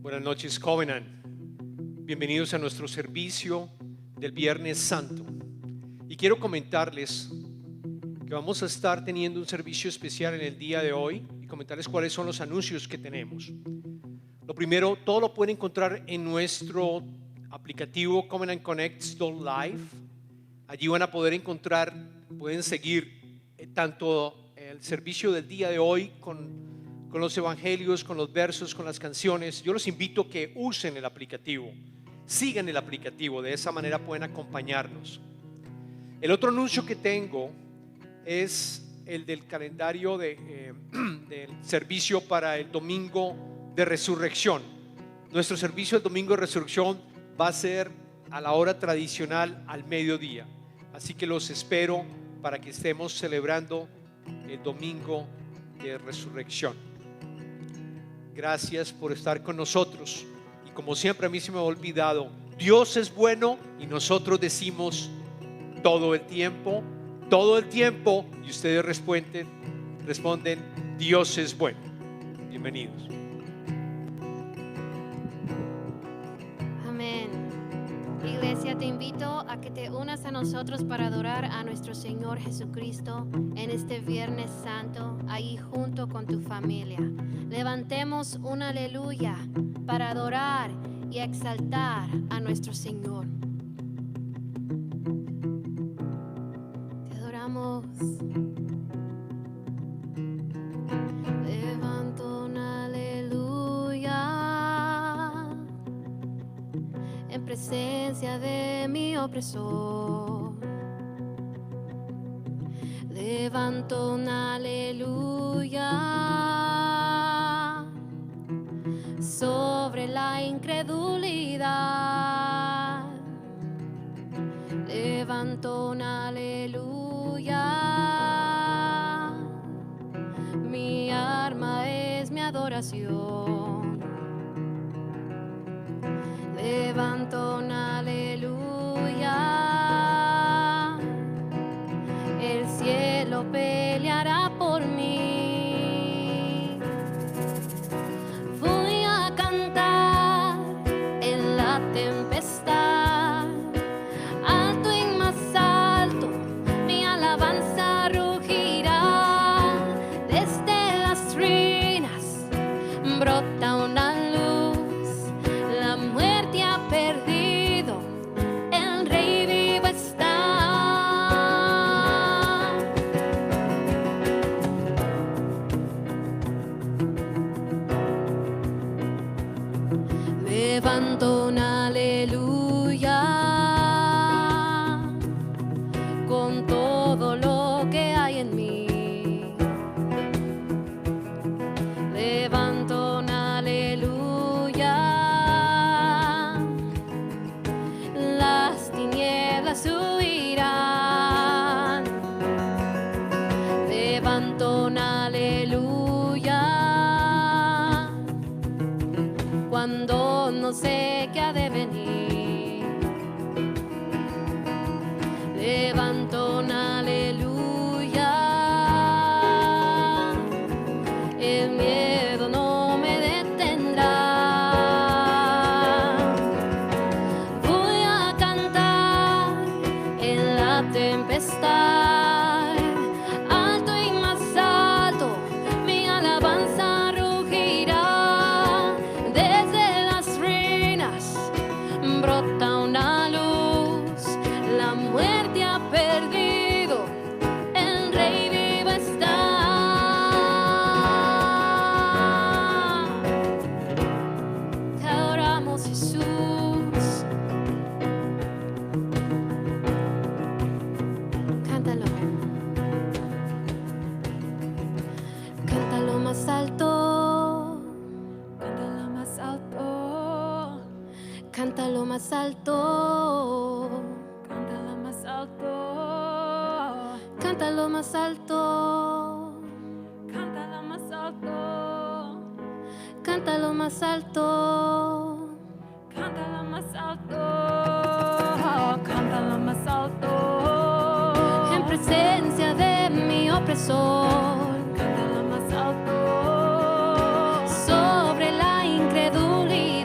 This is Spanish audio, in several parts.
Buenas noches, Covenant. Bienvenidos a nuestro servicio del Viernes Santo. Y quiero comentarles que vamos a estar teniendo un servicio especial en el día de hoy y comentarles cuáles son los anuncios que tenemos. Lo primero, todo lo pueden encontrar en nuestro aplicativo Covenant Connect Live. Allí van a poder encontrar, pueden seguir tanto el servicio del día de hoy con los evangelios, con los versos, con las canciones. Yo los invito a que usen el aplicativo, sigan el aplicativo, de esa manera pueden acompañarnos. El otro anuncio que tengo es el del calendario del servicio para el domingo de resurrección. Nuestro servicio del domingo de resurrección va a ser a la hora tradicional al mediodía, así que los espero para que estemos celebrando el domingo de resurrección. Gracias por estar con nosotros. Y como siempre, a mí se me ha olvidado, Dios es bueno y nosotros decimos todo el tiempo, y ustedes responden, Dios es bueno. Bienvenidos. Amén. Iglesia, te invito a que te unas a nosotros para adorar a nuestro Señor Jesucristo en este Viernes Santo, ahí junto con tu familia. Levantemos un aleluya para adorar y exaltar a nuestro Señor. Te adoramos. Levanto un aleluya en presencia de mi opresor. Levanto un aleluya sobre la incredulidad. Levanto un aleluya. Mi arma es mi adoración. Levanto un aleluya. El cielo peleará por mí. Voy a cantar en la tempestad. Alto y más alto, mi alabanza rugirá. Desde las ruinas brota una luz. La muerte ha perdido, el Rey vivo está. Levanto un aleluya con todo lo que hay en mí. Levanto un aleluya. Las tinieblas huirán. Levanto un aleluya cuando no sé qué ha de venir. Levanto un aleluya. El miedo no me detendrá. Voy a cantar en la tempestad. Alto y más alto, mi alabanza rugirá. Desde las ruinas brota una luz. La muerte ha perdido, el Rey vivo está. Te adoramos, Jesús. Cántalo. Cántalo más alto. Cántalo más alto. Cántalo más alto. Cántalo más alto. Cántalo más alto. Cántalo más alto. Cántalo más alto. Cántalo más alto. Cántalo más alto. En presencia de mi opresor. Cántalo más alto. Sobre la incredulidad.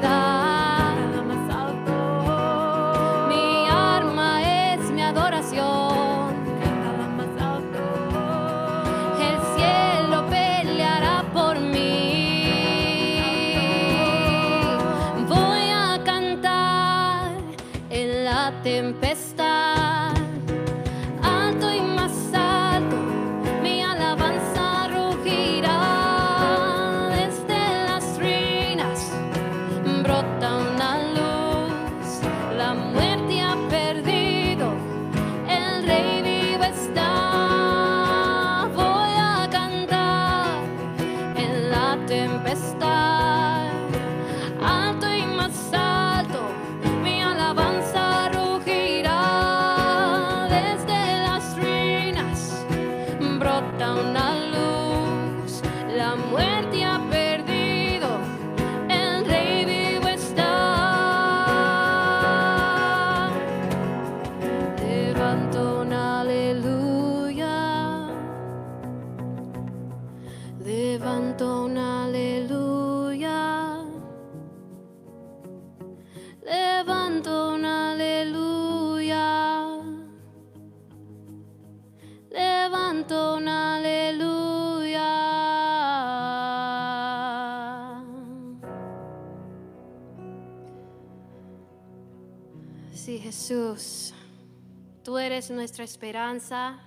tempestad. Alto y más alto, mi alabanza rugirá. Desde las ruinas brota una luz, la muerte ha perdido, el Rey vivo está. Voy a cantar en la tempestad. Alto y más alto, mi alabanza rugirá. Desde las ruinas brota una luz, la muerte ha perdido, el Rey vivo está. Levanto un aleluya, levanto un aleluya, levanto un aleluya, levanto un aleluya. Sí, Jesús, tú eres nuestra esperanza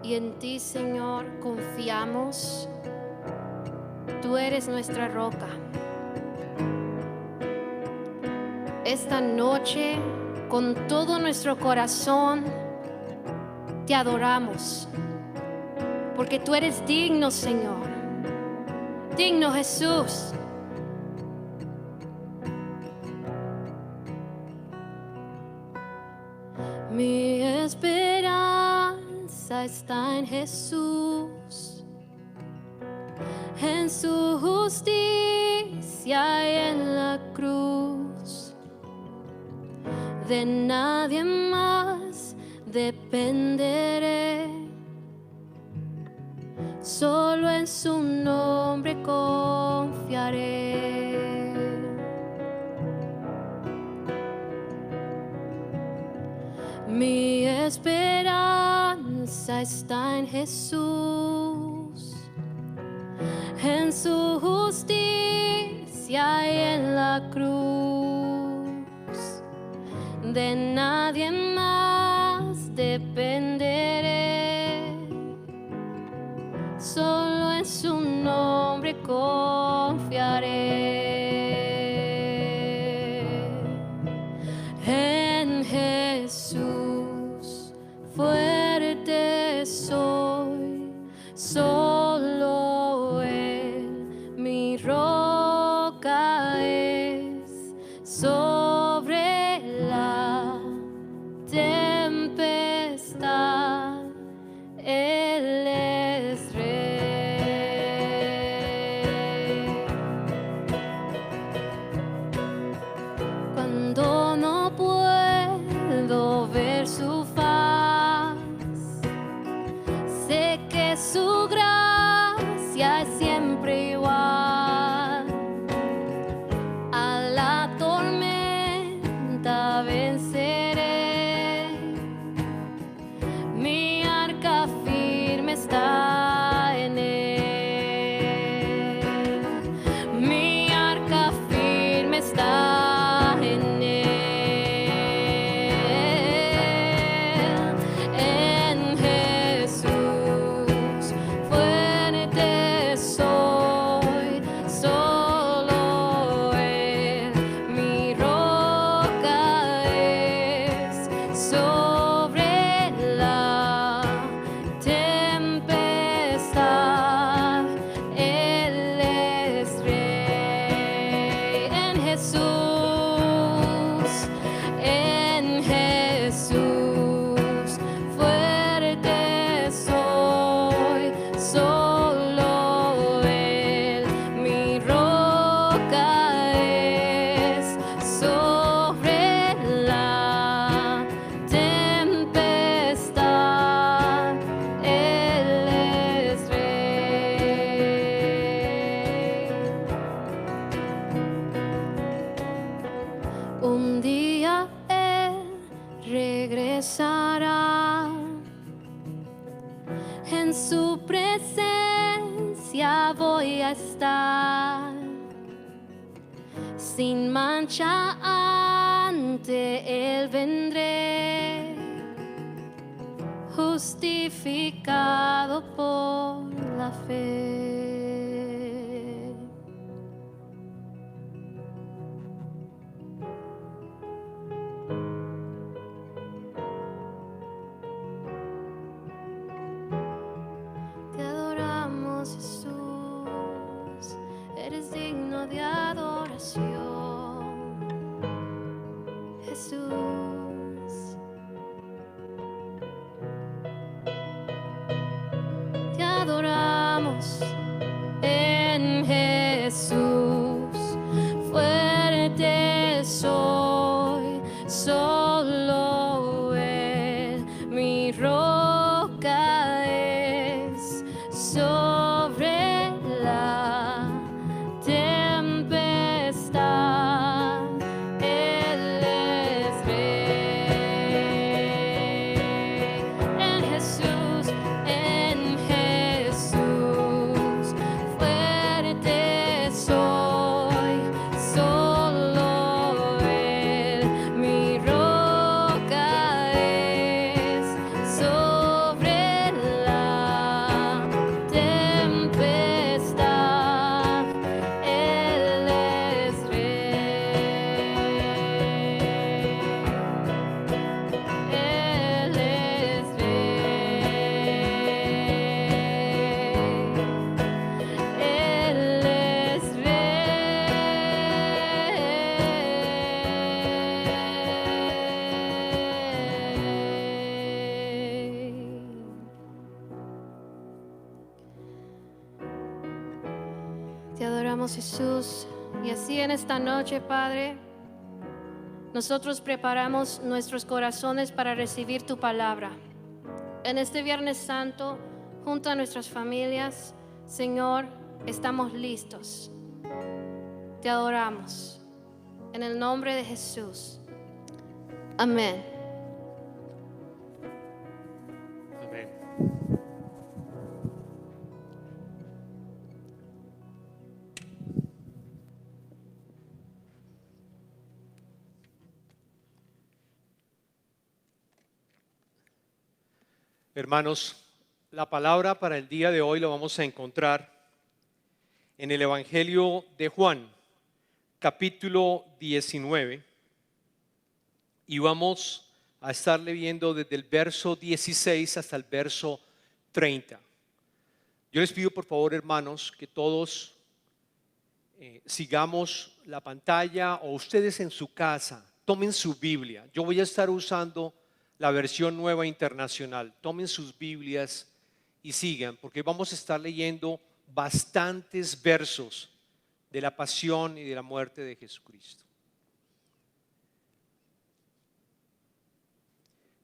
y en ti, Señor, confiamos. Tú eres nuestra roca. Esta noche, con todo nuestro corazón, te adoramos, porque tú eres digno, Señor. Digno, Jesús. Mi esperanza está en Jesús, en su justicia y en la cruz. De nadie más dependeré, solo en su nombre confiaré. Mi esperanza está en Jesús, en su justicia y en la cruz. De nadie más dependeré, solo en su nombre confiaré. En Jesús fuerte soy, solo Él mi roca es. Sobre la tempestad Él es Rey. Cuando no puedo ver su faz, sé que su gracia es siempre igual. A la tormenta venceré, mi arca firme está en Él. Mi arca firme está en Él. En Jesús fuerte soy, solo Él mi roca es. Sobre la tempestad Él es Rey. En Jesús fuerte soy, solo Él mi roca es. Sobre la tempestad Él es Rey. Un día Él regresará, en su presencia voy a estar, sin mancha ante Él vendré, justificado por la fe. Te adoramos, Jesús, eres digno de adoración, Jesús. Te adoramos en Jesús, fuerte soy, solo Él, mi roca es sobre la tempestad. Él es Rey. En Jesús, fuerte soy, solo Él, mi roca es sobre la tempestad. Él es Rey. Él es Rey. Te adoramos, Jesús, y así en esta noche, Padre, nosotros preparamos nuestros corazones para recibir tu palabra. En este Viernes Santo, junto a nuestras familias, Señor, estamos listos. Te adoramos. En el nombre de Jesús. Amén. Amén. Hermanos, la palabra para el día de hoy la vamos a encontrar en el Evangelio de Juan, capítulo 19, y vamos a estar leyendo desde el verso 16 hasta el verso 30. Yo les pido por favor, hermanos, que todos sigamos la pantalla, o ustedes en su casa tomen su Biblia. Yo voy a estar usando la versión nueva internacional. Tomen sus Biblias y sigan, porque vamos a estar leyendo bastantes versos de la pasión y de la muerte de Jesucristo.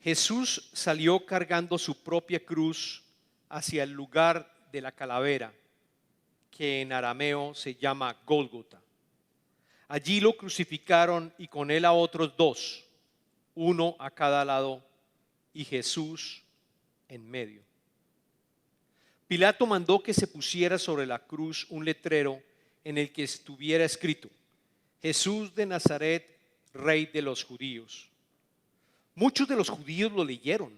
Jesús salió cargando su propia cruz hacia el lugar de la calavera, que en arameo se llama Gólgota. Allí lo crucificaron y con él a otros dos, uno a cada lado, y Jesús en medio. Pilato mandó que se pusiera sobre la cruz un letrero en el que estuviera escrito: Jesús de Nazaret, Rey de los judíos. Muchos de los judíos lo leyeron,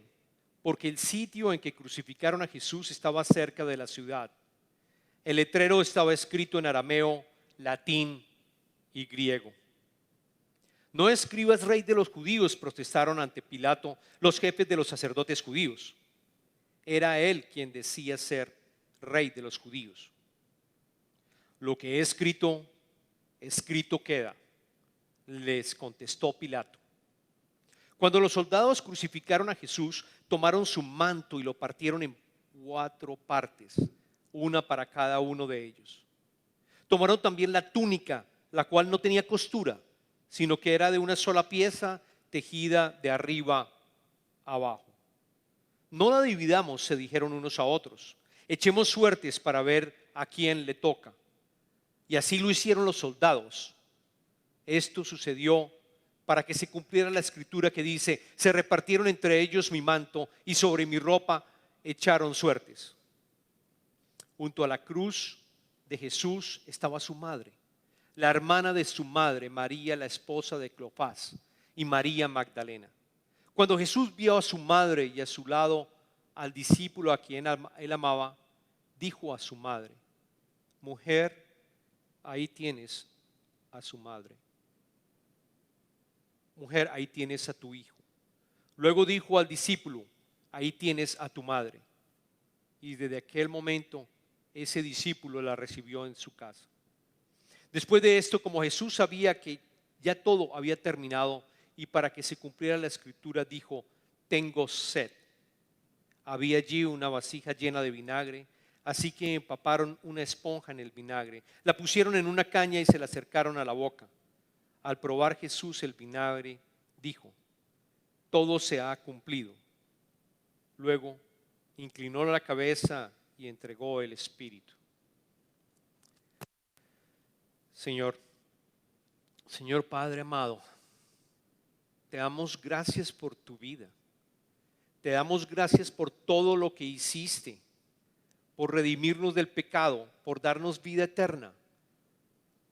porque el sitio en que crucificaron a Jesús estaba cerca de la ciudad. El letrero estaba escrito en arameo, latín y griego. No escribas Rey de los judíos, protestaron ante Pilato los jefes de los sacerdotes judíos. Era él quien decía ser Rey de los judíos. Lo que he escrito, escrito queda, les contestó Pilato. Cuando los soldados crucificaron a Jesús, tomaron su manto y lo partieron en 4 partes, una para cada uno de ellos. Tomaron también la túnica, la cual no tenía costura, sino que era de una sola pieza tejida de arriba a abajo. No la dividamos, se dijeron unos a otros. Echemos suertes para ver a quién le toca. Y así lo hicieron los soldados. Esto sucedió para que se cumpliera la escritura que dice: se repartieron entre ellos mi manto y sobre mi ropa echaron suertes. Junto a la cruz de Jesús estaba su madre, la hermana de su madre, María, la esposa de Cleofás, y María Magdalena. Cuando Jesús vio a su madre y a su lado al discípulo a quien él amaba, dijo a su madre: mujer, ahí tienes a su madre. Mujer, ahí tienes a tu hijo. Luego dijo al discípulo: ahí tienes a tu madre. Y desde aquel momento ese discípulo la recibió en su casa. Después de esto, como Jesús sabía que ya todo había terminado y para que se cumpliera la escritura, dijo: tengo sed. Había allí una vasija llena de vinagre, así que empaparon una esponja en el vinagre, la pusieron en una caña y se la acercaron a la boca. Al probar Jesús el vinagre, dijo: todo se ha cumplido. Luego inclinó la cabeza y entregó el espíritu. Señor Padre amado, te damos gracias por tu vida. Te damos gracias por todo lo que hiciste, por redimirnos del pecado, por darnos vida eterna,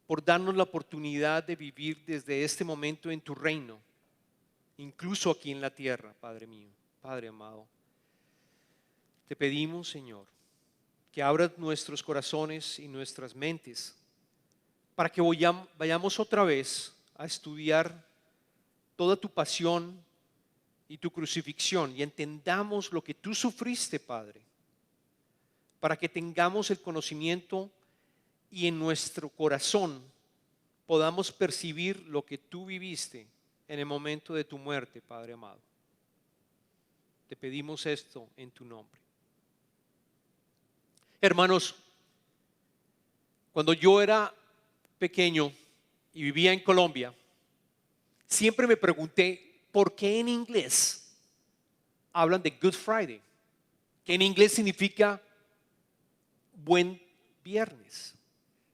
por darnos la oportunidad de vivir desde este momento en tu reino, incluso aquí en la tierra, Padre mío, Padre amado. Te pedimos, Señor, que abras nuestros corazones y nuestras mentes para que vayamos otra vez a estudiar toda tu pasión y tu crucifixión y entendamos lo que tú sufriste, Padre, para que tengamos el conocimiento y en nuestro corazón podamos percibir lo que tú viviste en el momento de tu muerte, Padre amado. Te pedimos esto en tu nombre. Hermanos, cuando yo era pequeño y vivía en Colombia, siempre me pregunté por qué en inglés hablan de Good Friday, que en inglés significa buen viernes.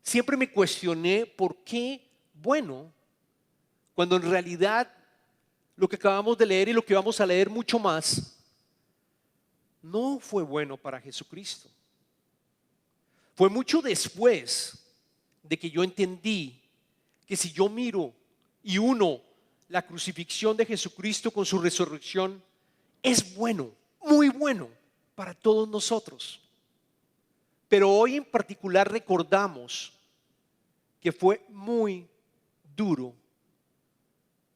Siempre me cuestioné por qué bueno, cuando en realidad lo que acabamos de leer y lo que vamos a leer mucho más no fue bueno para Jesucristo. Fue mucho después de que yo entendí que si yo miro y uno la crucifixión de Jesucristo con su resurrección, es bueno, muy bueno para todos nosotros. Pero hoy en particular recordamos que fue muy duro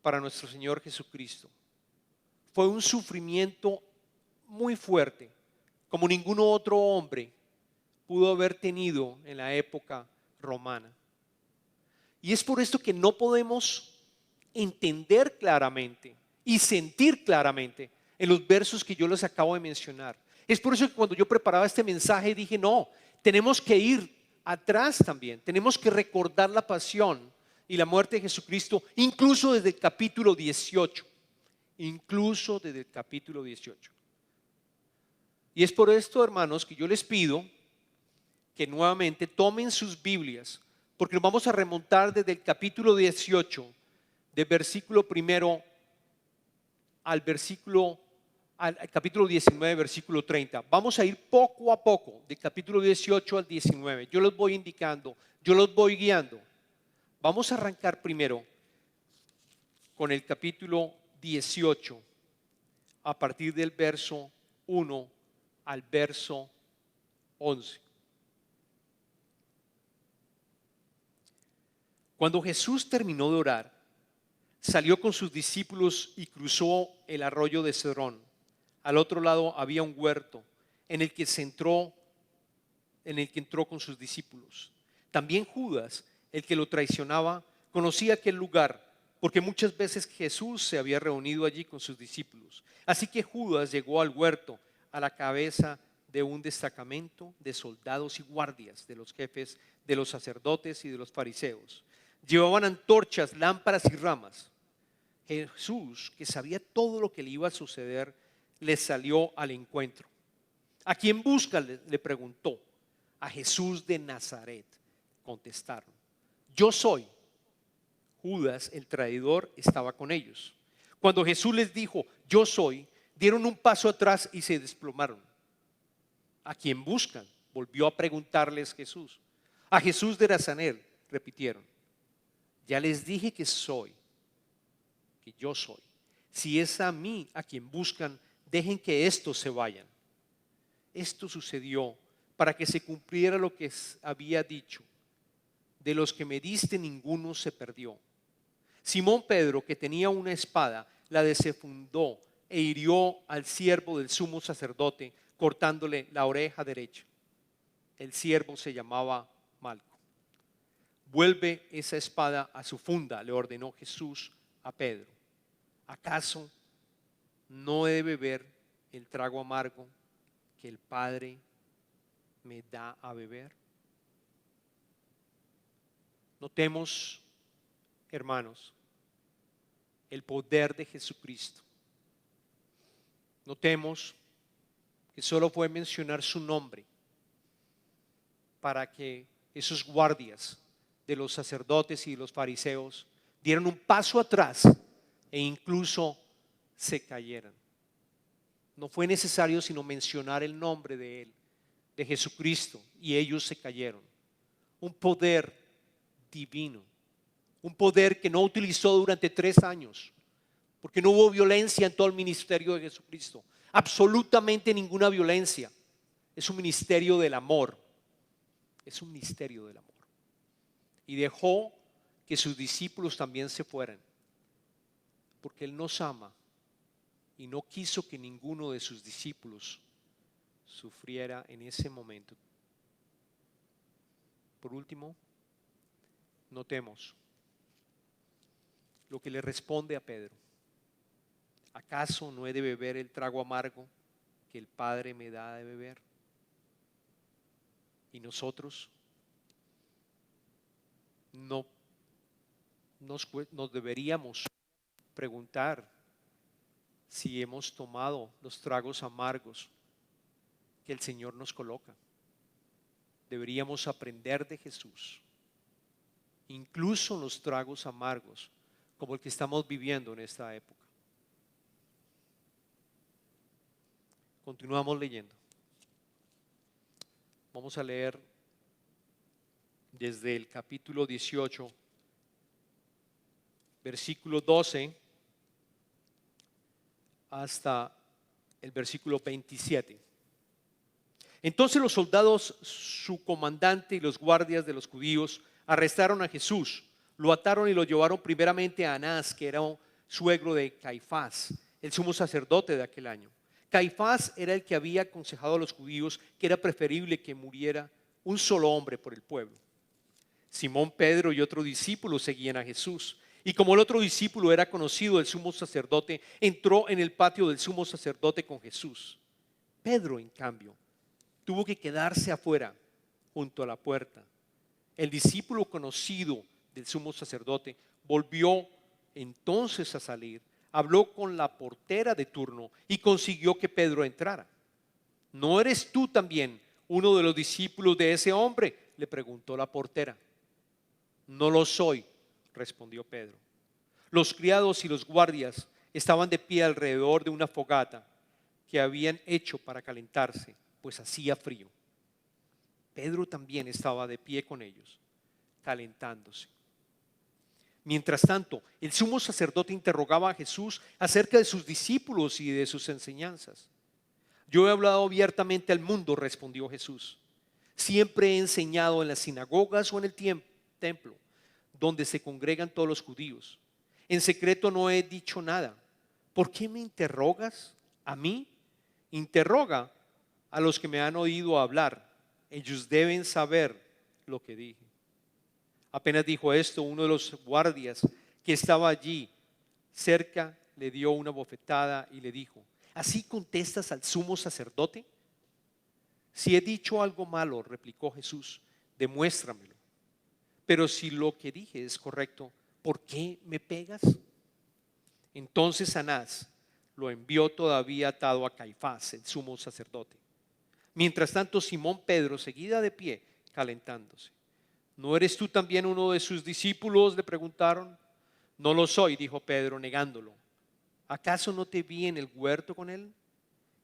para nuestro Señor Jesucristo. Fue un sufrimiento muy fuerte, como ningún otro hombre pudo haber tenido en la época romana. Y es por esto que no podemos entender claramente y sentir claramente en los versos que yo les acabo de mencionar. Es por eso que cuando yo preparaba este mensaje dije: no, tenemos que ir atrás también, tenemos que recordar la pasión y la muerte de Jesucristo, incluso desde el capítulo 18, incluso desde el capítulo 18. Y es por esto, hermanos, que yo les pido que nuevamente tomen sus Biblias, porque nos vamos a remontar desde el capítulo 18, del versículo primero al capítulo 19, versículo 30. Vamos a ir poco a poco, del capítulo 18 al 19. Yo los voy indicando, yo los voy guiando. Vamos a arrancar primero con el capítulo 18, a partir del verso 1 al verso 11. Cuando Jesús terminó de orar, salió con sus discípulos y cruzó el arroyo de Cedrón. Al otro lado había un huerto en el que entró con sus discípulos. También Judas, el que lo traicionaba, conocía aquel lugar, porque muchas veces Jesús se había reunido allí con sus discípulos. Así que Judas llegó al huerto a la cabeza de un destacamento de soldados y guardias de los jefes de los sacerdotes y de los fariseos. Llevaban antorchas, lámparas y ramas. Jesús, que sabía todo lo que le iba a suceder, les salió al encuentro. ¿A quién busca?, le preguntó. A Jesús de Nazaret, contestaron. Yo soy. Judas, el traidor, estaba con ellos. Cuando Jesús les dijo: yo soy, dieron un paso atrás y se desplomaron. ¿A quién buscan?, volvió a preguntarles Jesús. A Jesús de Nazaret, repitieron. Ya les dije que soy. que yo soy. Si es a mí a quien buscan, dejen que estos se vayan. Esto sucedió para que se cumpliera lo que había dicho: de los que me diste ninguno se perdió. Simón Pedro, que tenía una espada, la desenfundó e hirió al siervo del sumo sacerdote, cortándole la oreja derecha. El siervo se llamaba Malco. Vuelve esa espada a su funda, le ordenó Jesús a Pedro. ¿Acaso no he de beber el trago amargo que el Padre me da a beber? Notemos, hermanos, el poder de Jesucristo. Notemos que solo fue mencionar su nombre para que esos guardias de los sacerdotes y de los fariseos dieran un paso atrás e incluso se cayeran. No fue necesario sino mencionar el nombre de él, de Jesucristo, y ellos se cayeron. Un poder divino, un poder que no utilizó durante 3 años, porque no hubo violencia en todo el ministerio de Jesucristo, absolutamente ninguna violencia. Es un ministerio del amor, es un ministerio del amor. Y dejó que sus discípulos también se fueran, porque Él nos ama y no quiso que ninguno de sus discípulos sufriera en ese momento. Por último, notemos lo que le responde a Pedro: ¿acaso no he de beber el trago amargo que el Padre me da de beber? Y nosotros no nos deberíamos preguntar si hemos tomado los tragos amargos que el Señor nos coloca. Deberíamos aprender de Jesús, incluso los tragos amargos como el que estamos viviendo en esta época. Continuamos leyendo. Vamos a leer desde el capítulo 18, versículo 12, hasta el versículo 27. Entonces los soldados, su comandante y los guardias de los judíos arrestaron a Jesús, lo ataron y lo llevaron primeramente a Anás, que era un suegro de Caifás, el sumo sacerdote de aquel año. Caifás era el que había aconsejado a los judíos que era preferible que muriera un solo hombre por el pueblo. Simón Pedro y otro discípulo seguían a Jesús. Y como el otro discípulo era conocido del sumo sacerdote, entró en el patio del sumo sacerdote con Jesús. Pedro, en cambio, tuvo que quedarse afuera, junto a la puerta. El discípulo conocido del sumo sacerdote volvió entonces a salir, habló con la portera de turno y consiguió que Pedro entrara. ¿No eres tú también uno de los discípulos de ese hombre?, le preguntó la portera. No lo soy, respondió Pedro. Los criados y los guardias estaban de pie alrededor de una fogata que habían hecho para calentarse, pues hacía frío. Pedro también estaba de pie con ellos, calentándose. Mientras tanto, el sumo sacerdote interrogaba a Jesús acerca de sus discípulos y de sus enseñanzas. Yo he hablado abiertamente al mundo, respondió Jesús. Siempre he enseñado en las sinagogas o en el templo, donde se congregan todos los judíos. En secreto no he dicho nada. ¿Por qué me interrogas a mí? Interroga a los que me han oído hablar. Ellos deben saber lo que dije. Apenas dijo esto, uno de los guardias que estaba allí cerca le dio una bofetada y le dijo: ¿así contestas al sumo sacerdote? Si he dicho algo malo, replicó Jesús, demuéstramelo. Pero si lo que dije es correcto, ¿por qué me pegas? Entonces Anás lo envió todavía atado a Caifás, el sumo sacerdote. Mientras tanto, Simón Pedro seguía de pie, calentándose. ¿No eres tú también uno de sus discípulos?, le preguntaron. No lo soy, dijo Pedro, negándolo. ¿Acaso no te vi en el huerto con él?,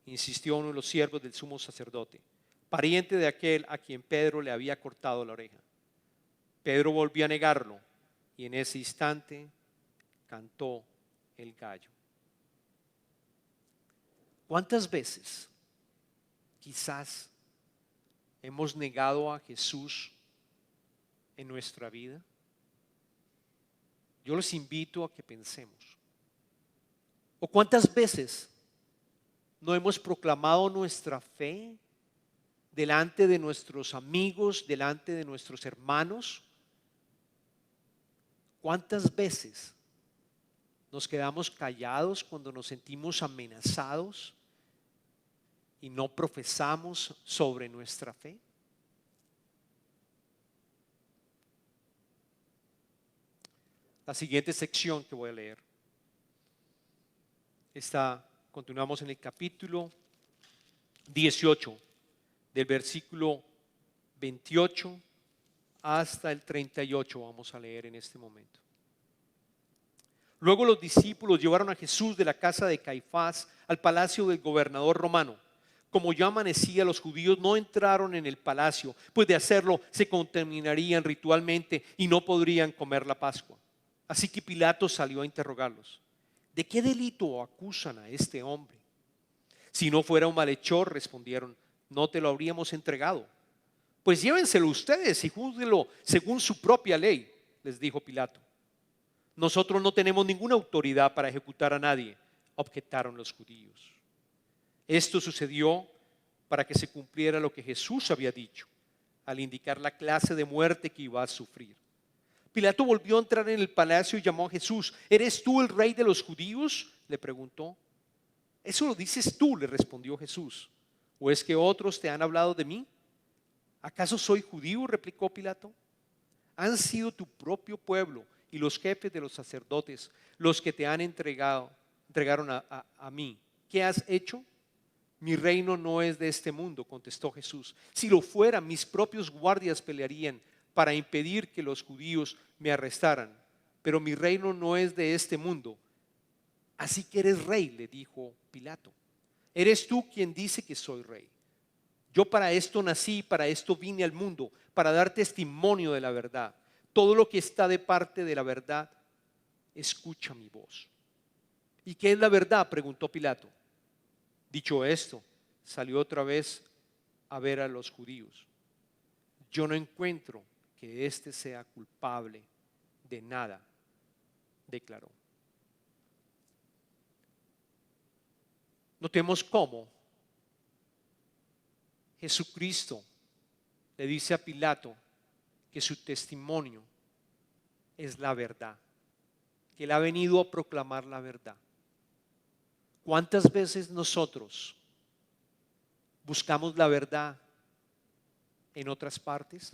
insistió uno de los siervos del sumo sacerdote, pariente de aquel a quien Pedro le había cortado la oreja. Pedro volvió a negarlo y en ese instante cantó el gallo. ¿Cuántas veces quizás hemos negado a Jesús en nuestra vida? Yo los invito a que pensemos. ¿O cuántas veces no hemos proclamado nuestra fe delante de nuestros amigos, delante de nuestros hermanos? ¿Cuántas veces nos quedamos callados cuando nos sentimos amenazados y no profesamos sobre nuestra fe? La siguiente sección que voy a leer continuamos en el capítulo 18, del versículo 28 hasta el 38 vamos a leer en este momento. Luego los discípulos llevaron a Jesús de la casa de Caifás al palacio del gobernador romano. Como ya amanecía, los judíos no entraron en el palacio, pues de hacerlo se contaminarían ritualmente y no podrían comer la Pascua. Así que Pilato salió a interrogarlos. ¿De qué delito acusan a este hombre? Si no fuera un malhechor, respondieron, no te lo habríamos entregado. Pues llévenselo ustedes y júzguenlo según su propia ley, les dijo Pilato. Nosotros no tenemos ninguna autoridad para ejecutar a nadie, objetaron los judíos. Esto sucedió para que se cumpliera lo que Jesús había dicho, al indicar la clase de muerte que iba a sufrir. Pilato volvió a entrar en el palacio y llamó a Jesús. ¿Eres tú el rey de los judíos?, le preguntó. Eso lo dices tú, le respondió Jesús. ¿O es que otros te han hablado de mí? ¿Acaso soy judío?, replicó Pilato. Han sido tu propio pueblo y los jefes de los sacerdotes los que te han entregaron a mí. ¿Qué has hecho? Mi reino no es de este mundo, contestó Jesús. Si lo fuera, mis propios guardias pelearían para impedir que los judíos me arrestaran. Pero mi reino no es de este mundo. Así que eres rey, le dijo Pilato. Eres tú quien dice que soy rey. Yo para esto nací, para esto vine al mundo, para dar testimonio de la verdad. Todo lo que está de parte de la verdad, escucha mi voz. ¿Y qué es la verdad?, preguntó Pilato. Dicho esto, salió otra vez a ver a los judíos. Yo no encuentro que éste sea culpable de nada, declaró. Notemos cómo Jesucristo le dice a Pilato que su testimonio es la verdad, que él ha venido a proclamar la verdad. ¿Cuántas veces nosotros buscamos la verdad en otras partes?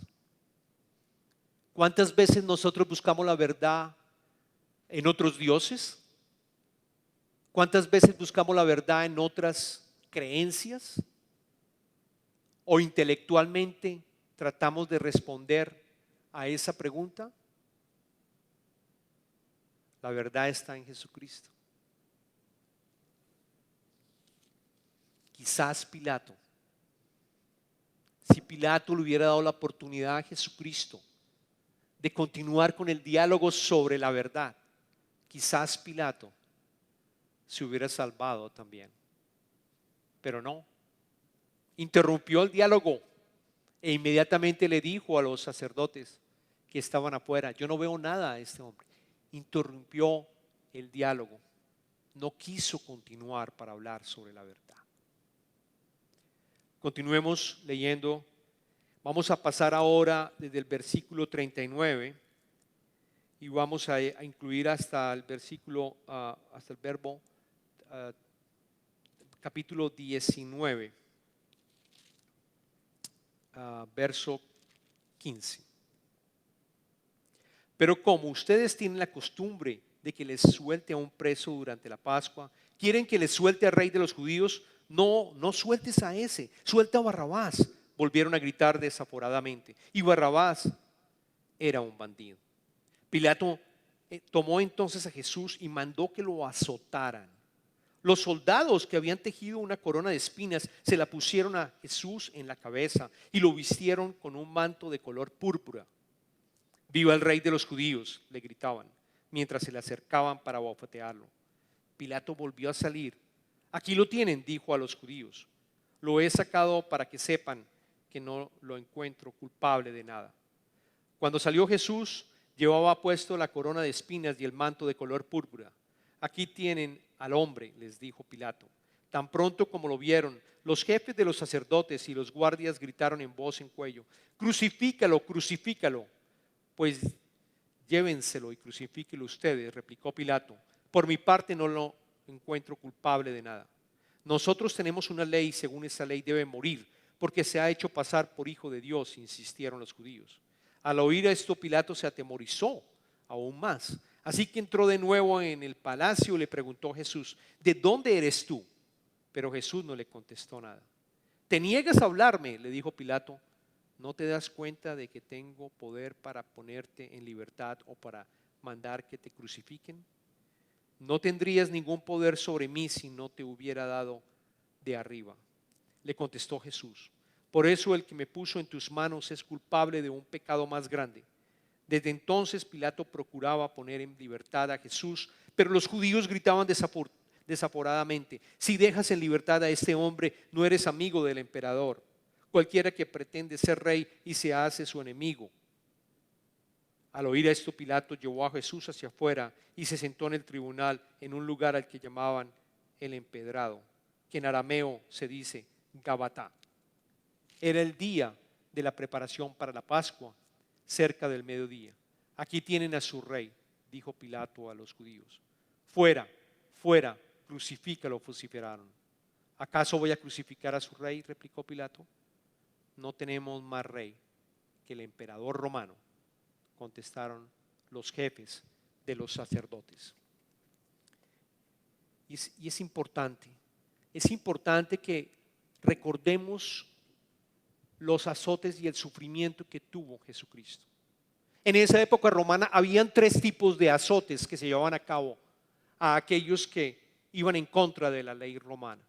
¿Cuántas veces nosotros buscamos la verdad en otros dioses? ¿Cuántas veces buscamos la verdad en otras creencias? ¿O intelectualmente tratamos de responder a esa pregunta? La verdad está en Jesucristo. Quizás si Pilato le hubiera dado la oportunidad a Jesucristo de continuar con el diálogo sobre la verdad, quizás Pilato se hubiera salvado también. Pero no, interrumpió el diálogo e inmediatamente le dijo a los sacerdotes que estaban afuera, yo no veo nada a este hombre. Interrumpió el diálogo, no quiso continuar para hablar sobre la verdad. Continuemos leyendo. Vamos a pasar ahora desde el versículo 39 y vamos a incluir hasta el versículo, hasta el verbo, capítulo 19, verso 15. Pero como ustedes tienen la costumbre de que les suelte a un preso durante la Pascua, quieren que les suelte al rey de los judíos. No sueltes a ese, suelta a Barrabás, volvieron a gritar desaforadamente. Y Barrabás era un bandido. Pilato tomó entonces a Jesús y mandó que lo azotaran. Los soldados que habían tejido una corona de espinas se la pusieron a Jesús en la cabeza y lo vistieron con un manto de color púrpura. Viva el rey de los judíos, le gritaban mientras se le acercaban para bofetearlo. Pilato volvió a salir. Aquí lo tienen, dijo a los judíos. Lo he sacado para que sepan que no lo encuentro culpable de nada. Cuando salió Jesús, llevaba puesto la corona de espinas y el manto de color púrpura. Aquí tienen al hombre, les dijo Pilato. Tan pronto como lo vieron, los jefes de los sacerdotes y los guardias gritaron en voz en cuello: crucifícalo, crucifícalo. Pues llévenselo y crucifíquelo ustedes, replicó Pilato. Por mi parte no lo encuentro culpable de nada. Nosotros tenemos una ley, según esa ley debe morir, porque se ha hecho pasar por hijo de Dios, insistieron los judíos. Al oír esto, Pilato se atemorizó aún más. Así que entró de nuevo en el palacio y le preguntó a Jesús: ¿de dónde eres tú? Pero Jesús no le contestó nada. ¿Te niegas a hablarme?, le dijo Pilato. ¿No te das cuenta de que tengo poder para ponerte en libertad o para mandar que te crucifiquen? No tendrías ningún poder sobre mí si no te hubiera dado de arriba, le contestó Jesús. Por eso el que me puso en tus manos es culpable de un pecado más grande. Desde entonces Pilato procuraba poner en libertad a Jesús, pero los judíos gritaban desaforadamente: si dejas en libertad a este hombre, no eres amigo del emperador. Cualquiera que pretende ser rey y se hace su enemigo. Al oír esto, Pilato llevó a Jesús hacia afuera y se sentó en el tribunal, en un lugar al que llamaban el Empedrado, que en arameo se dice Gabatá. Era el día de la preparación para la Pascua, cerca del mediodía. Aquí tienen a su rey, dijo Pilato a los judíos. Fuera, fuera, crucifícalo, vociferaron. ¿Acaso voy a crucificar a su rey?, replicó Pilato. No tenemos más rey que el emperador romano, contestaron los jefes de los sacerdotes. Y es importante que recordemos los azotes y el sufrimiento que tuvo Jesucristo. En esa época romana habían 3 tipos de azotes que se llevaban a cabo a aquellos que iban en contra de la ley romana.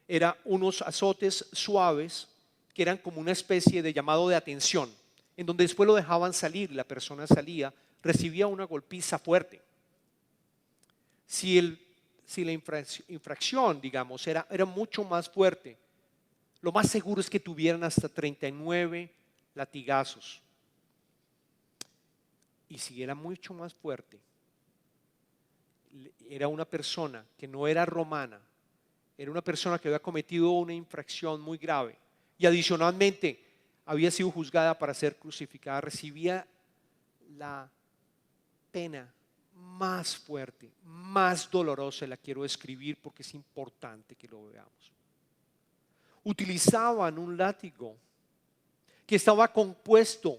Eran unos azotes suaves que eran como una especie de llamado de atención, en donde después lo dejaban salir, la persona salía, recibía una golpiza fuerte. Si la infracción, digamos, era mucho más fuerte, lo más seguro es que tuvieran hasta 39 latigazos. Y si era mucho más fuerte, era una persona que no era romana, era una persona que había cometido una infracción muy grave y adicionalmente había sido juzgada para ser crucificada, recibía la pena más fuerte, más dolorosa. La quiero escribir porque es importante que lo veamos. Utilizaban un látigo que estaba compuesto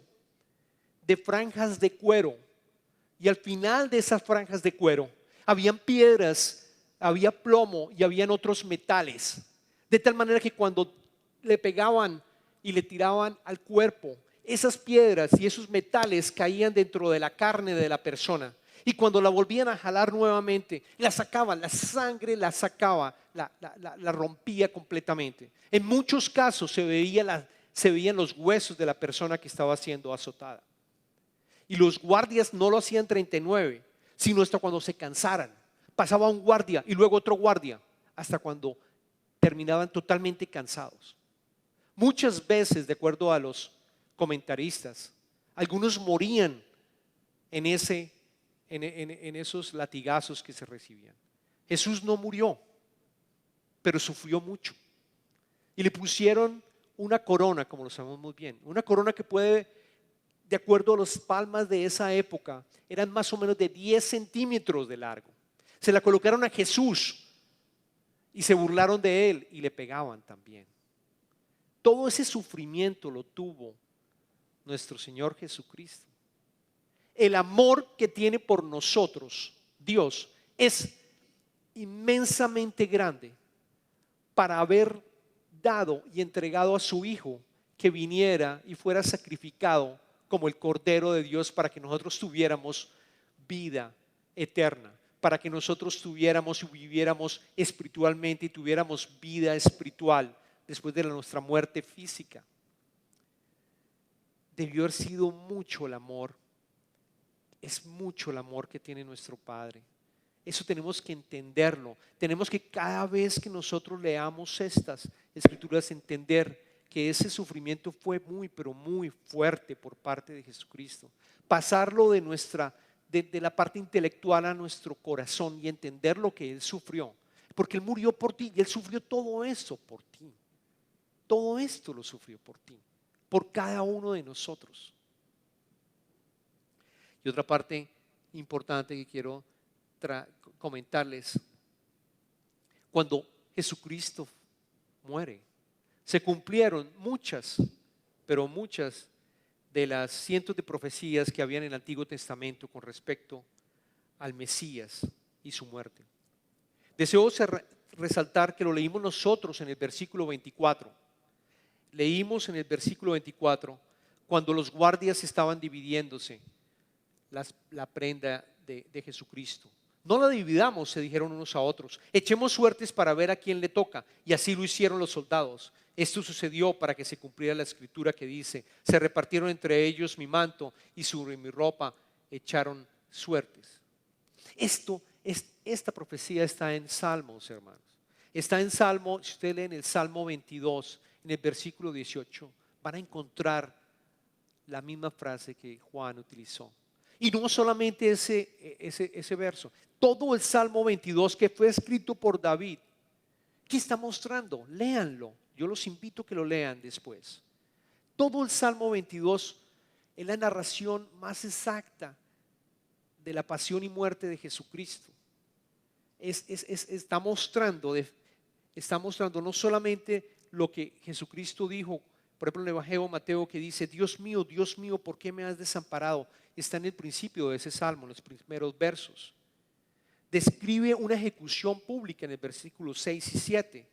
de franjas de cuero, y al final de esas franjas de cuero habían piedras, había plomo y habían otros metales, de tal manera que cuando le pegaban y le tiraban al cuerpo, esas piedras y esos metales caían dentro de la carne de la persona, y cuando la volvían a jalar nuevamente, la sacaban, la sangre la sacaba, la rompía completamente. En muchos casos se veían los huesos de la persona que estaba siendo azotada. Y los guardias no lo hacían 39, sino hasta cuando se cansaran. Pasaba un guardia y luego otro guardia, hasta cuando terminaban totalmente cansados. Muchas veces, de acuerdo a los comentaristas, algunos morían en esos latigazos que se recibían. Jesús no murió, pero sufrió mucho. Y le pusieron una corona, como lo sabemos muy bien, una corona que puede, de acuerdo a las palmas de esa época, eran más o menos de 10 centímetros de largo. Se la colocaron a Jesús y se burlaron de él y le pegaban también. Todo ese sufrimiento lo tuvo nuestro Señor Jesucristo. El amor que tiene por nosotros Dios es inmensamente grande para haber dado y entregado a su Hijo que viniera y fuera sacrificado como el Cordero de Dios para que nosotros tuviéramos vida eterna, para que nosotros tuviéramos y viviéramos espiritualmente y tuviéramos vida espiritual después de nuestra muerte física. Debió haber sido mucho el amor, es mucho el amor que tiene nuestro Padre. Eso tenemos que entenderlo. Tenemos que cada vez que nosotros leamos estas escrituras entender que ese sufrimiento fue muy, pero muy fuerte por parte de Jesucristo. Pasarlo de la parte intelectual a nuestro corazón y entender lo que Él sufrió. Porque Él murió por ti y Él sufrió todo eso por ti. Todo esto lo sufrió por ti, por cada uno de nosotros. Y otra parte importante que quiero comentarles, cuando Jesucristo muere, se cumplieron muchas, pero muchas de las cientos de profecías que habían en el Antiguo Testamento con respecto al Mesías y su muerte. Deseo resaltar que lo leímos nosotros en el versículo 24. Leímos en el versículo 24 cuando los guardias estaban dividiéndose la prenda de Jesucristo. No la dividamos, se dijeron unos a otros. Echemos suertes para ver a quién le toca. Y así lo hicieron los soldados. Esto sucedió para que se cumpliera la escritura que dice: se repartieron entre ellos mi manto y sobre mi ropa echaron suertes. Esta profecía está en Salmos, hermanos. Está en Salmo, si ustedes leen el Salmo 22, en el versículo 18, van a encontrar la misma frase que Juan utilizó. Y no solamente ese verso, todo el Salmo 22 que fue escrito por David. ¿Qué está mostrando? Léanlo. Yo los invito a que lo lean después. Todo el Salmo 22 es la narración más exacta de la pasión y muerte de Jesucristo. Está mostrando no solamente lo que Jesucristo dijo, por ejemplo en el Evangelio de Mateo, que dice: Dios mío, ¿por qué me has desamparado? Está en el principio de ese salmo, en los primeros versos. Describe una ejecución pública en el versículo 6 y 7.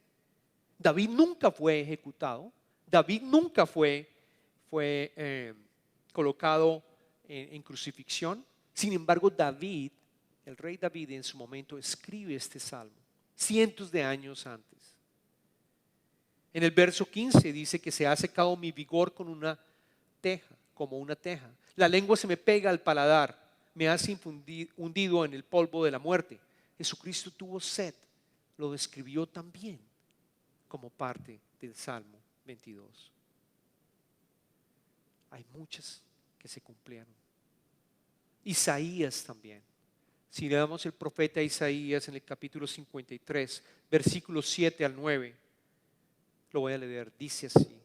David nunca fue ejecutado. David nunca fue colocado en crucifixión. Sin embargo, David, el rey David, en su momento escribe este salmo cientos de años antes. En el verso 15 dice que se ha secado mi vigor como una teja. La lengua se me pega al paladar, me has hundido en el polvo de la muerte. Jesucristo tuvo sed, lo describió también como parte del Salmo 22. Hay muchas que se cumplieron. Isaías también. Si leemos el profeta Isaías en el capítulo 53, versículos 7 al 9, lo voy a leer, dice así: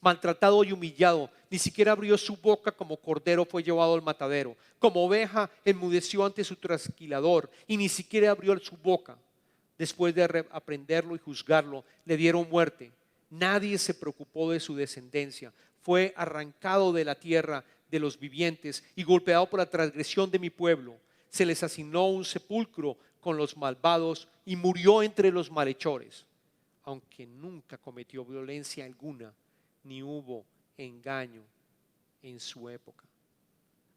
maltratado y humillado, ni siquiera abrió su boca, como cordero fue llevado al matadero, como oveja enmudeció ante su trasquilador, y ni siquiera abrió su boca. Después de aprenderlo y juzgarlo, le dieron muerte. Nadie se preocupó de su descendencia. Fue arrancado de la tierra de los vivientes y golpeado por la transgresión de mi pueblo. Se les asignó un sepulcro con los malvados y murió entre los malhechores, aunque nunca cometió violencia alguna, ni hubo engaño en su época.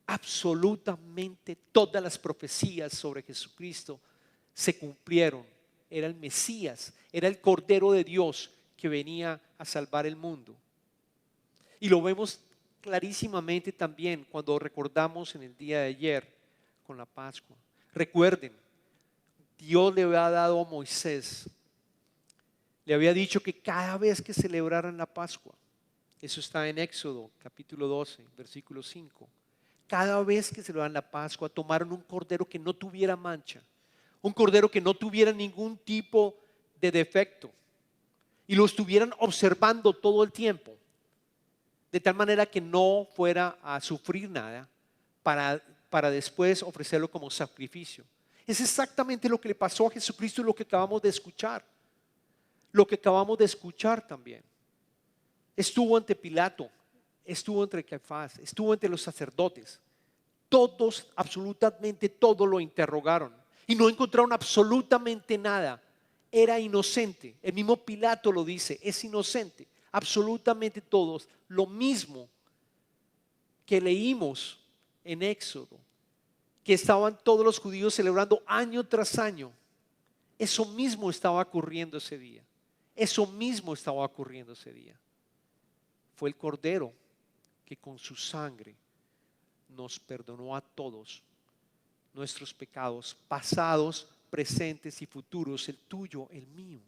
Absolutamente todas las profecías sobre Jesucristo se cumplieron. Era el Mesías, era el Cordero de Dios que venía a salvar el mundo. Y lo vemos clarísimamente también cuando recordamos en el día de ayer con la Pascua. Recuerden, Dios le había dado a Moisés, le había dicho que cada vez que celebraran la Pascua, eso está en Éxodo capítulo 12, versículo 5, cada vez que celebraran la Pascua tomaron un cordero que no tuviera mancha, un cordero que no tuviera ningún tipo de defecto, y lo estuvieran observando todo el tiempo, de tal manera que no fuera a sufrir nada para después ofrecerlo como sacrificio. Es exactamente lo que le pasó a Jesucristo y lo que acabamos de escuchar. Lo que acabamos de escuchar también. Estuvo ante Pilato, estuvo entre Caifás, estuvo entre los sacerdotes. Todos, absolutamente todos lo interrogaron y no encontraron absolutamente nada. Era inocente. El mismo Pilato lo dice, es inocente. Absolutamente todos. Lo mismo que leímos en Éxodo, que estaban todos los judíos celebrando año tras año. Eso mismo estaba ocurriendo ese día. Eso mismo estaba ocurriendo ese día. Fue el Cordero que con su sangre nos perdonó a todos nuestros pecados pasados, presentes y futuros, el tuyo, el mío.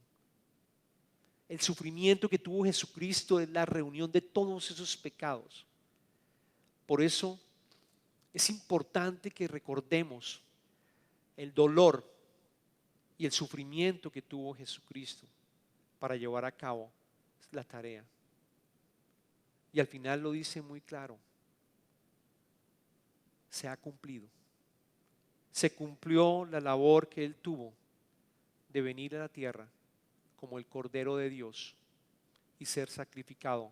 El sufrimiento que tuvo Jesucristo es la reunión de todos esos pecados. Por eso es importante que recordemos el dolor y el sufrimiento que tuvo Jesucristo para llevar a cabo la tarea. Y al final lo dice muy claro: se ha cumplido. Se cumplió la labor que Él tuvo de venir a la tierra como el Cordero de Dios y ser sacrificado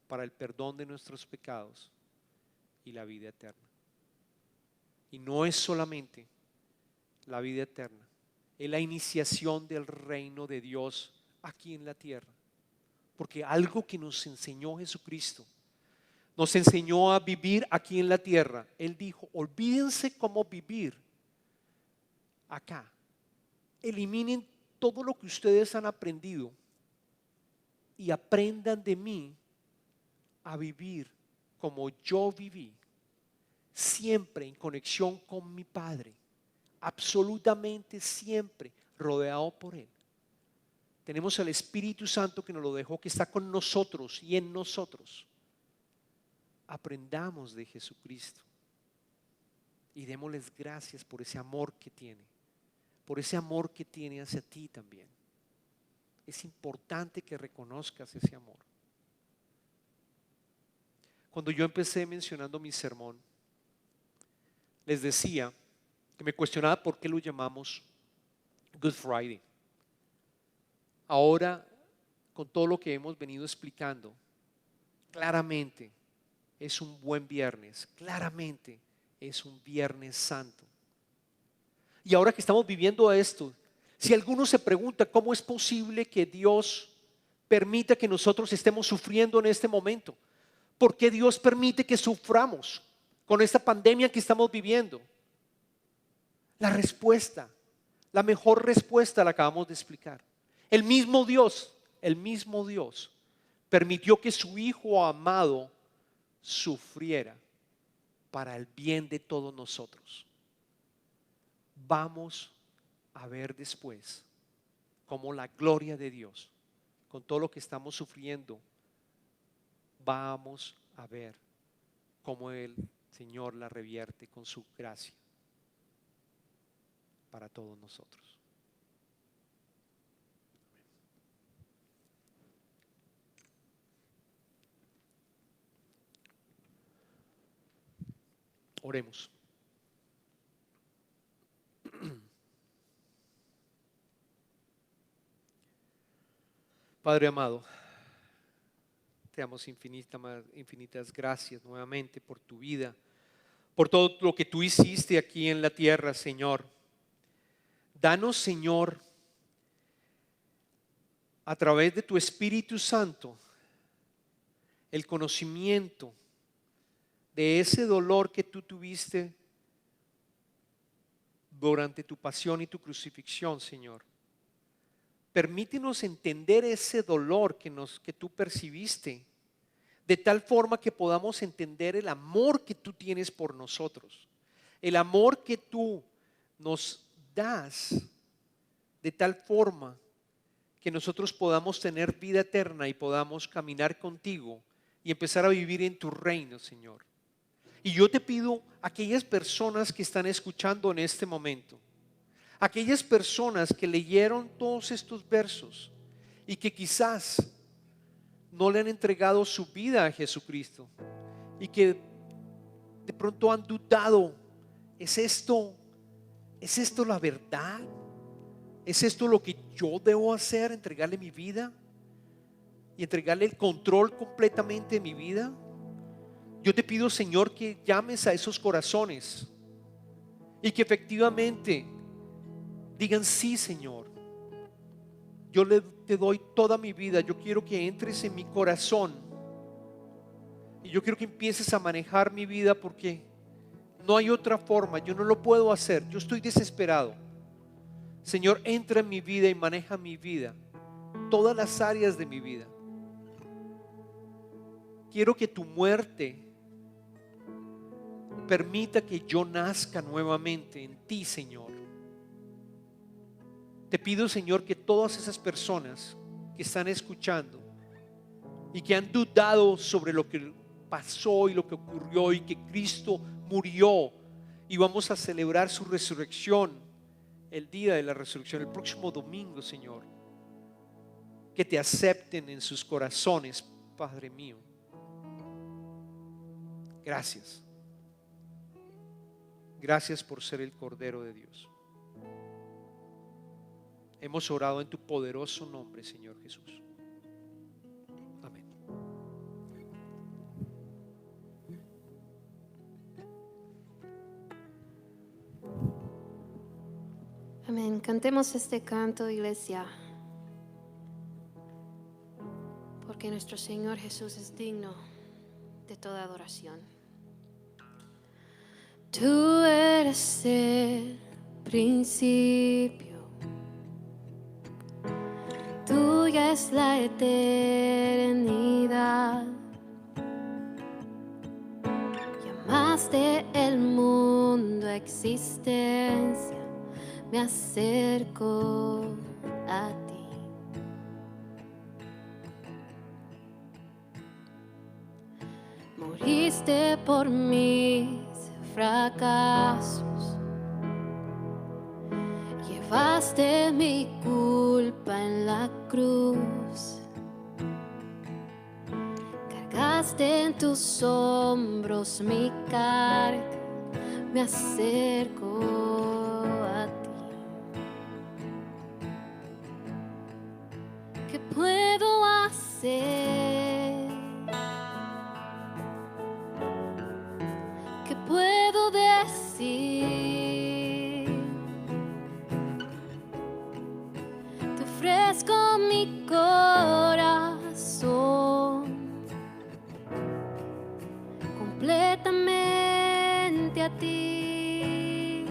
para el perdón de nuestros pecados y la vida eterna. Y no es solamente la vida eterna, es la iniciación del reino de Dios aquí en la tierra. Porque algo que nos enseñó Jesucristo, nos enseñó a vivir aquí en la tierra. Él dijo: olvídense cómo vivir acá. Eliminen todo lo que ustedes han aprendido y aprendan de mí a vivir como yo viví, siempre en conexión con mi Padre, absolutamente siempre rodeado por Él. Tenemos el Espíritu Santo que nos lo dejó, que está con nosotros y en nosotros. Aprendamos de Jesucristo y démosles gracias por ese amor que tiene, por ese amor que tiene hacia ti también. Es importante que reconozcas ese amor. Cuando yo empecé mencionando mi sermón, les decía que me cuestionaba por qué lo llamamos Good Friday. Ahora, con todo lo que hemos venido explicando, claramente es un buen viernes, claramente es un Viernes Santo. Y ahora que estamos viviendo esto, si alguno se pregunta cómo es posible que Dios permita que nosotros estemos sufriendo en este momento, ¿por qué Dios permite que suframos con esta pandemia que estamos viviendo? La respuesta, la mejor respuesta la acabamos de explicar. El mismo Dios permitió que su Hijo amado sufriera para el bien de todos nosotros. Vamos a ver después cómo la gloria de Dios, con todo lo que estamos sufriendo, vamos a ver cómo el Señor la revierte con su gracia para todos nosotros. Oremos. Padre amado, te damos infinitas gracias nuevamente por tu vida, por todo lo que tú hiciste aquí en la tierra, Señor. Danos, Señor, a través de tu Espíritu Santo, el conocimiento de ese dolor que tú tuviste durante tu pasión y tu crucifixión, Señor. Permítenos entender ese dolor que tú percibiste, de tal forma que podamos entender el amor que tú tienes por nosotros, el amor que tú nos das, de tal forma que nosotros podamos tener vida eterna y podamos caminar contigo y empezar a vivir en tu reino, Señor. Y yo te pido a aquellas personas que están escuchando en este momento, aquellas personas que leyeron todos estos versos y que quizás no le han entregado su vida a Jesucristo y que de pronto han dudado: ¿es esto la verdad? ¿Es esto lo que yo debo hacer? ¿Entregarle mi vida y entregarle el control completamente de mi vida? Yo te pido, Señor, que llames a esos corazones y que efectivamente digan: sí, Señor, yo te doy toda mi vida, yo quiero que entres en mi corazón y yo quiero que empieces a manejar mi vida, porque no hay otra forma, yo no lo puedo hacer, yo estoy desesperado. Señor, entra en mi vida y maneja mi vida, todas las áreas de mi vida. Quiero que tu muerte permita que yo nazca nuevamente en ti, Señor. Te pido, Señor, que todas esas personas que están escuchando y que han dudado sobre lo que pasó y lo que ocurrió y que Cristo murió y vamos a celebrar su resurrección el día de la resurrección, el próximo domingo, Señor, que te acepten en sus corazones, Padre mío. Gracias. Gracias por ser el Cordero de Dios. Hemos orado en tu poderoso nombre, Señor Jesús. Amén. Amén. Cantemos este canto, iglesia, porque nuestro Señor Jesús es digno de toda adoración. Tú eres el principio, tuya es la eternidad. Llamaste el mundo a existencia, me acerco a ti. Moriste por mis fracasos, llevaste mi culpa en la cruz, cargaste en tus hombros mi carga, me acerco a ti. ¿Qué puedo hacer? ¿Qué puedo decir? Te ofrezco mi corazón completamente a ti.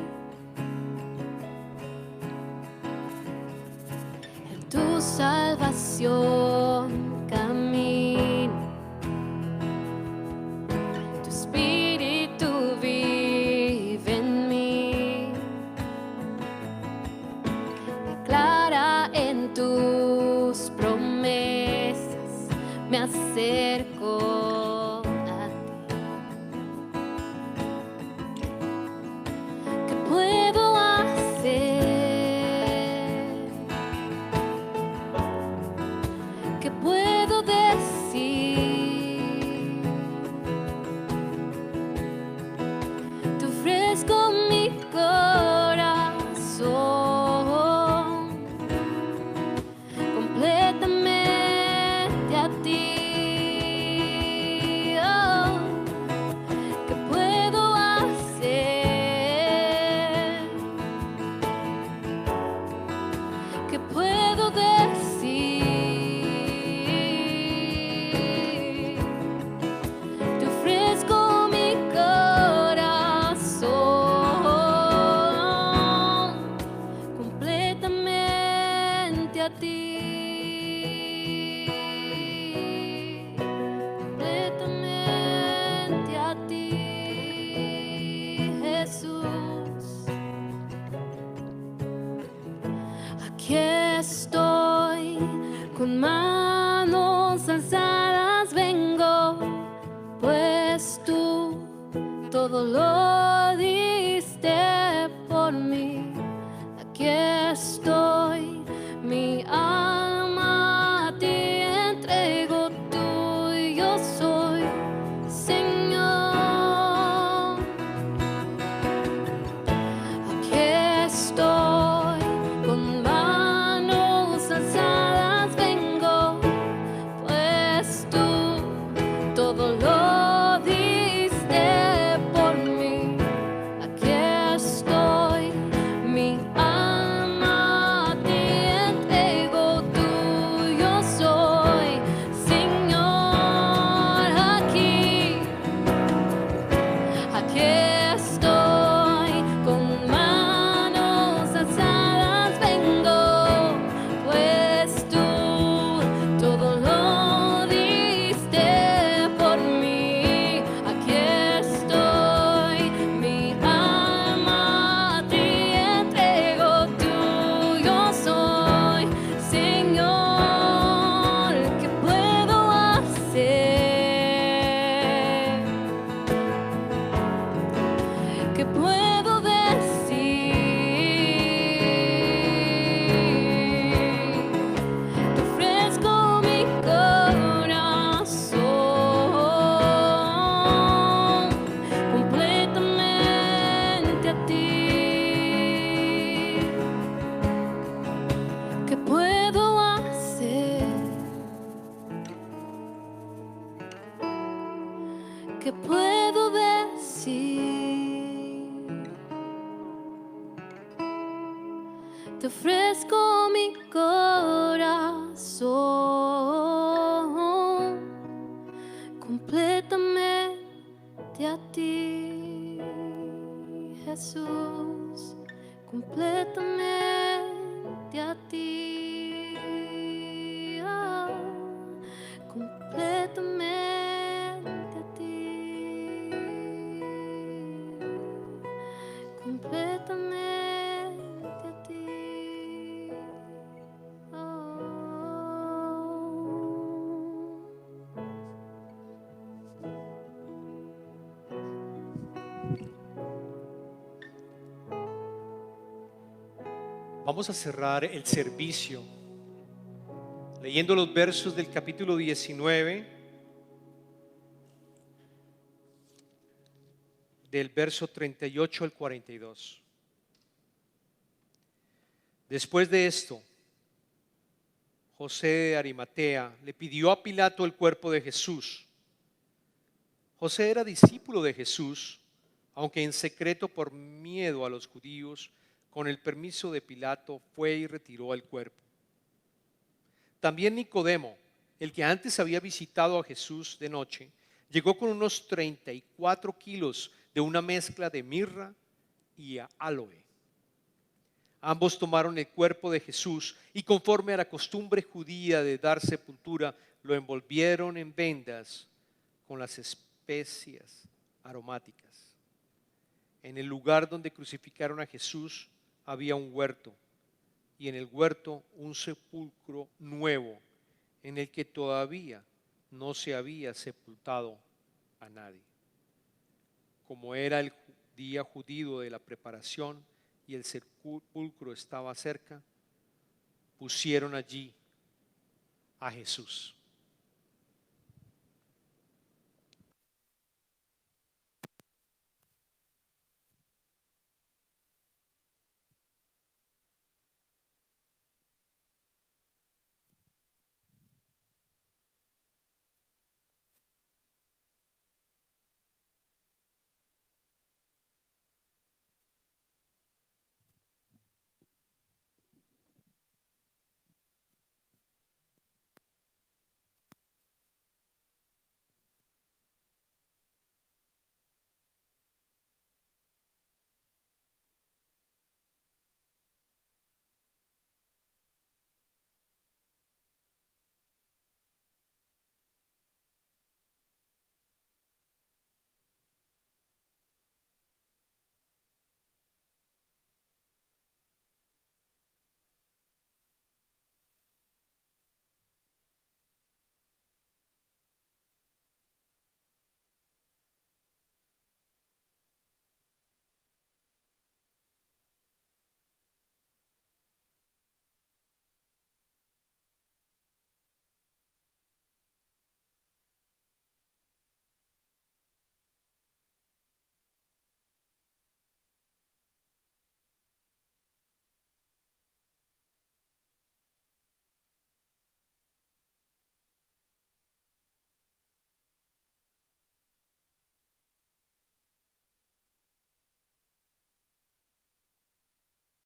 En tu salvación camino, tu espíritu vive en mí. Declara en tus promesas, me acerco a ti. ¿Qué puedo hacer? ¿Qué puedo decir? Te ofrezco mi corazón completamente a ti. Oh, ¿qué puedo hacer? ¿Qué puedo decir? Te ofrezco mi corazón completamente a ti. Completamente a ti, Jesús. Aquí estoy con manos alzadas, vengo, pues tú todo lo diste por mí. Aquí estoy, mi alma a ti entrego, tuyo soy, Señor. Aquí estoy con manos alzadas, vengo, pues tú todo lo diste por mí. Aquí estoy, mi alma te ofrezco mi corazón completamente a ti, Jesús, completamente a ti, completamente a ti, completamente a ti. Vamos a cerrar el servicio leyendo los versos del capítulo 19, del verso 38 al 42. Después de esto, José de Arimatea le pidió a Pilato el cuerpo de Jesús. José era discípulo de Jesús, aunque en secreto por miedo a los judíos, con el permiso de Pilato fue y retiró el cuerpo. También Nicodemo, el que antes había visitado a Jesús de noche, llegó con unos 34 kilos de una mezcla de mirra y áloe. Ambos tomaron el cuerpo de Jesús y, conforme a la costumbre judía de dar sepultura, lo envolvieron en vendas con las especias aromáticas. En el lugar donde crucificaron a Jesús había un huerto, y en el huerto un sepulcro nuevo, en el que todavía no se había sepultado a nadie. Como era el día judío de la preparación y el sepulcro estaba cerca, pusieron allí a Jesús.